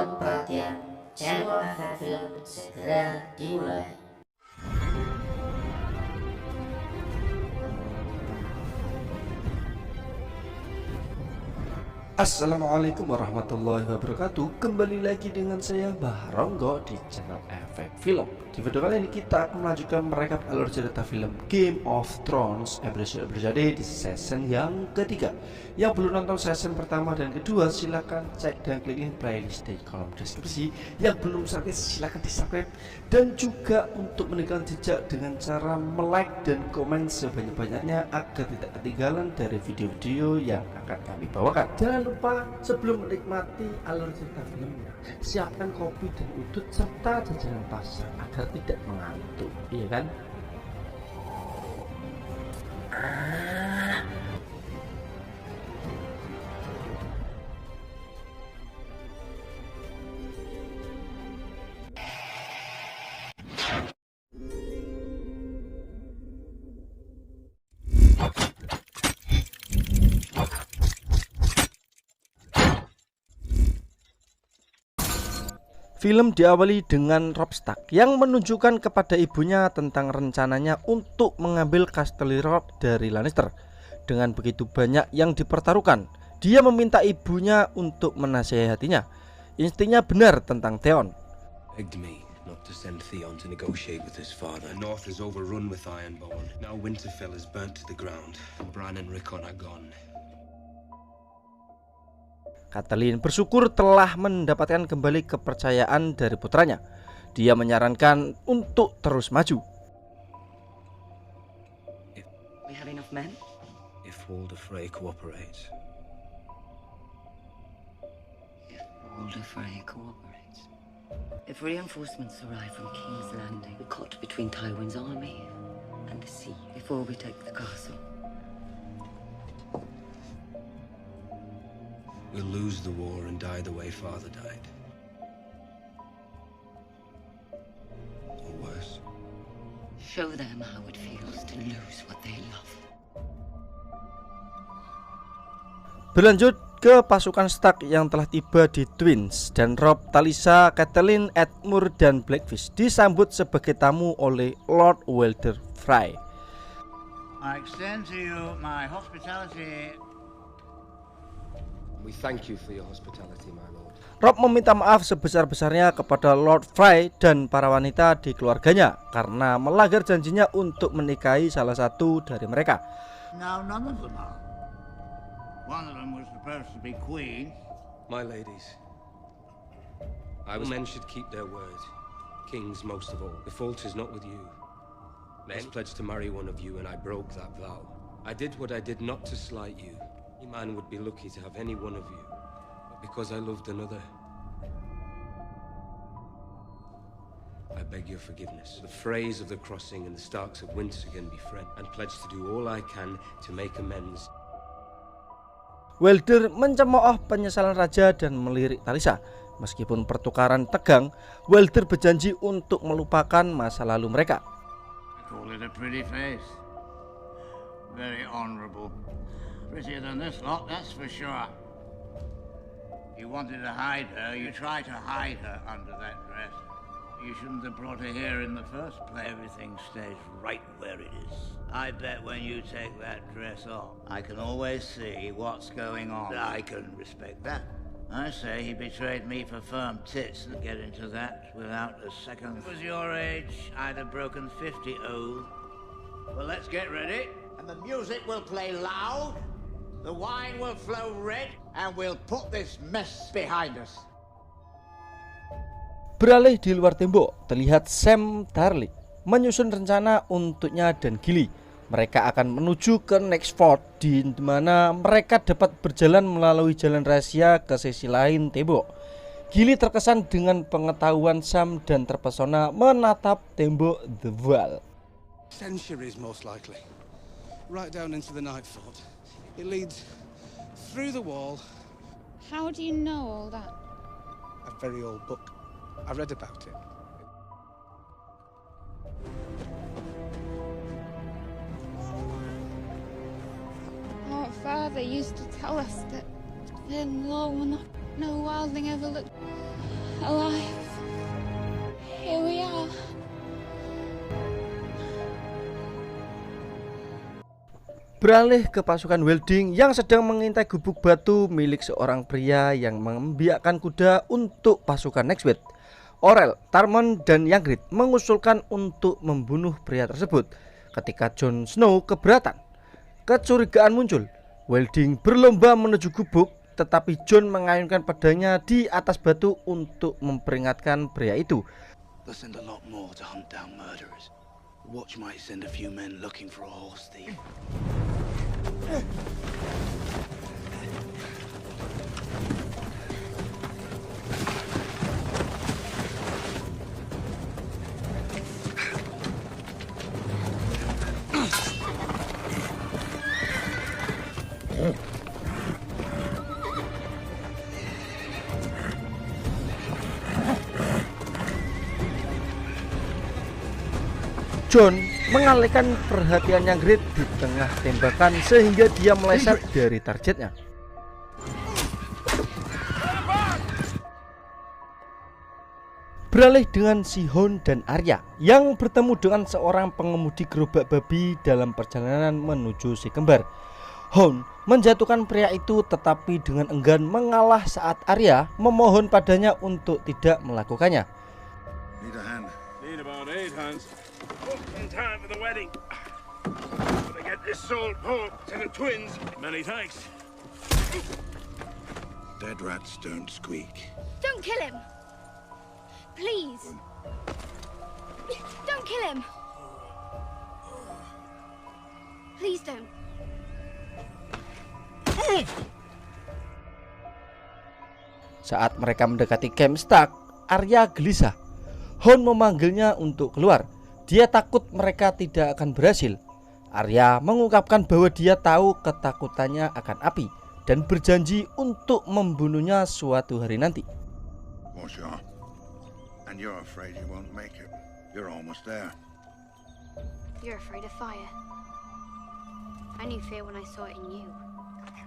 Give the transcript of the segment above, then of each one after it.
Mohon perhatian, channel Efek Film segera dimulai. Assalamualaikum warahmatullahi wabarakatuh. Kembali lagi dengan saya Bahronggo di channel Efek Film. Di video kali ini kita akan melanjutkan merekap alur cerita film Game of Thrones episode di season yang ketiga. Yang belum nonton season pertama dan kedua, silahkan cek dan klik link playlist di kolom deskripsi. Yang belum subscribe silahkan di subscribe. Dan juga untuk meninggalkan jejak dengan cara like dan komen sebanyak-banyaknya agar tidak ketinggalan dari video-video yang akan kami bawakan. Jangan lupa sebelum menikmati alur cerita filmnya, siapkan kopi dan udut serta jajanan pasar agar tidak mengantuk, iya kan? Film diawali dengan Robb Stark yang menunjukkan kepada ibunya tentang rencananya untuk mengambil Casterly Rock dari Lannister. Dengan begitu banyak yang dipertaruhkan, dia meminta ibunya untuk menasihatinya. Instingnya benar tentang Theon. Begged me not to send Theon to negotiate with his father. The North is overrun with Ironborn. Now Winterfell is burnt to the ground, and Bran and Rickon are gone. Catelyn bersyukur telah mendapatkan kembali kepercayaan dari putranya. Dia menyarankan untuk terus maju. We have enough men? If Walder Frey cooperates. If Walder Frey cooperates. If reinforcements arrive from King's Landing, we're caught between Tywin's army and the sea before we take the castle. We'll lose the war and die the way Father died. Or worse. Show them how it feels to lose what they love. Berlanjut ke pasukan Stark yang telah tiba di Twins, dan Robb, Talisa, Catelyn, Edmure, dan Blackfish disambut sebagai tamu oleh Lord Walder Frey. I extend to you my hospitality. We thank you for your hospitality, my lord. Robb meminta maaf sebesar-besarnya kepada Lord Frey dan para wanita di keluarganya karena melanggar janjinya untuk menikahi salah satu dari mereka. Now none of them are. One of them was supposed to be queen. My ladies, men should keep their word. Kings most of all. The fault is not with you. I was pledged to marry one of you, and I broke that vow. I did what I did not to slight you. Any man would be lucky to have any one of you, but because I loved another, I beg your forgiveness. The Freys of the Crossing and the Starks of Winter can be friends, and pledge to do all I can to make amends. Walder mencemooh penyesalan raja dan melirik Talisa. Meskipun pertukaran tegang, Walder berjanji untuk melupakan masa lalu mereka. I call it a pretty face. Very honorable. Prettier than this lot, that's for sure. You wanted to hide her, you tried to hide her under that dress. You shouldn't have brought her here in the first place. Everything stays right where it is. I bet when you take that dress off, I can always see what's going on. I can respect that. I say he betrayed me for firm tits and get into that without a second. If it was your age, I'd have broken 50 old. Well, let's get ready. And the music will play loud. The wine will flow red, and we'll put this mess behind us. Beralih di luar tembok, terlihat Sam Tarly menyusun rencana untuknya dan Gilly. Mereka akan menuju ke Next Fort, di mana mereka dapat berjalan melalui jalan rahasia ke sisi lain tembok. Gilly terkesan dengan pengetahuan Sam dan terpesona menatap tembok The Wall. Centuries most likely. Right down into the Night Fort. It leads through the wall. How do you know all that? A very old book. I read about it. Our father used to tell us that they're low enough. No wildling ever looked alive. Here we are. Beralih ke pasukan Welding yang sedang mengintai gubuk batu milik seorang pria yang membiakkan kuda untuk pasukan Nextwit. Orel, Tormund, dan Ygritte mengusulkan untuk membunuh pria tersebut. Ketika Jon Snow keberatan, kecurigaan muncul. Welding berlomba menuju gubuk, tetapi Jon mengayunkan pedangnya di atas batu untuk memperingatkan pria itu. They'll send a lot more to hunt down murderers. The Watch might send a few men looking for a horse thief. Jon mengalihkan perhatian Ygritte di tengah tembakan sehingga dia meleset dari targetnya. Beralih dengan Sihon dan Arya yang bertemu dengan seorang pengemudi gerobak babi dalam perjalanan menuju si kembar. Hound menjatuhkan pria itu tetapi dengan enggan mengalah saat Arya memohon padanya untuk tidak melakukannya. Need a hand. Need about 8 hands. In time for the wedding. Gotta get this soul pork to the twins. Many thanks. Dead rats don't squeak. Don't kill him. Please. Don't kill him. Please don't. Saat mereka mendekati Camp Stark, Arya gelisah. Hound memanggilnya untuk keluar. Dia takut mereka tidak akan berhasil. Arya mengungkapkan bahwa dia tahu ketakutannya akan api dan berjanji untuk membunuhnya suatu hari nanti. For sure. And you're afraid you won't make it. You're almost there. You're afraid of fire. I knew fear when I saw it in you.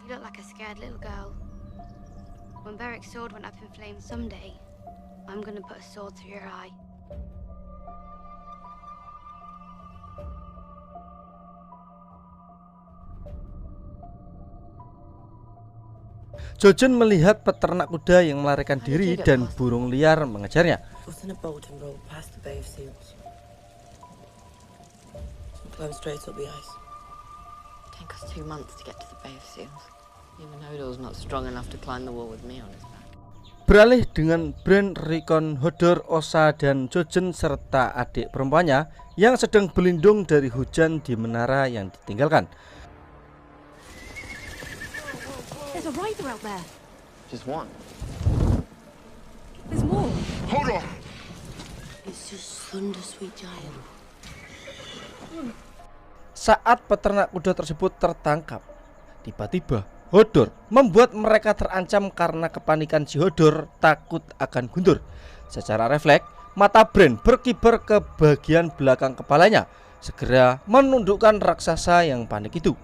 You look like a scared little girl. When Beric's sword went up in flames someday, I'm gonna put a sword through your eye. Jojen melihat peternak kuda yang melarikan diri dan burung liar mengejarnya. Beralih dengan Bran, Rickon, Hodor, Osa, dan Jojen serta adik perempuannya yang sedang berlindung dari hujan di menara yang ditinggalkan. There's a rider out there. Just one. There's more. Hold on. It's just Thunder, sweet giant. Saat peternak kuda tersebut tertangkap, tiba-tiba Hodor membuat mereka terancam karena kepanikan si Hodor takut akan Guntur. Secara refleks, mata Bran berkibar ke bagian belakang kepalanya, segera menundukkan raksasa yang panik itu.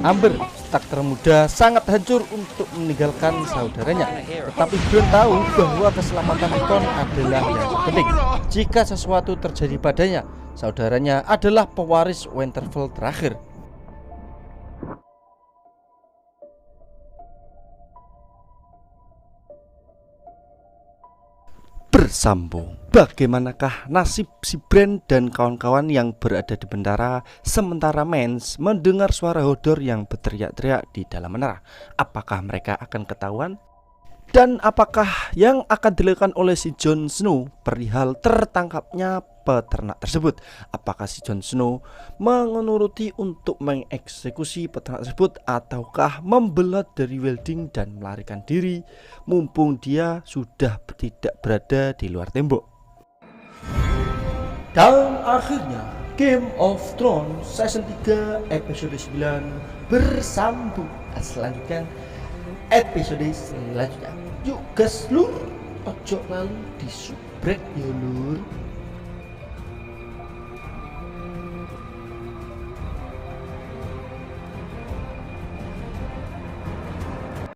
Amber, tak termuda, sangat hancur untuk meninggalkan saudaranya. Tetapi Bran tahu bahwa keselamatan Rickon adalah yang terpenting. Jika sesuatu terjadi padanya, saudaranya adalah pewaris Winterfell terakhir. Bersambung, bagaimanakah nasib si Bran dan kawan-kawan yang berada di bentara sementara Mance mendengar suara Hodor yang berteriak-teriak di dalam menara? Apakah mereka akan ketahuan? Dan apakah yang akan dilakukan oleh si Jon Snow perihal tertangkapnya peternak tersebut? Apakah si Jon Snow menuruti untuk mengeksekusi peternak tersebut ataukah membelot dari Welding dan melarikan diri mumpung dia sudah tidak berada di luar tembok? Dan akhirnya Game of Thrones Season 3 episode 9 bersambung. Selanjutnya episode selanjutnya. Yuk gas lur, ojo lalu disubrek ya lur.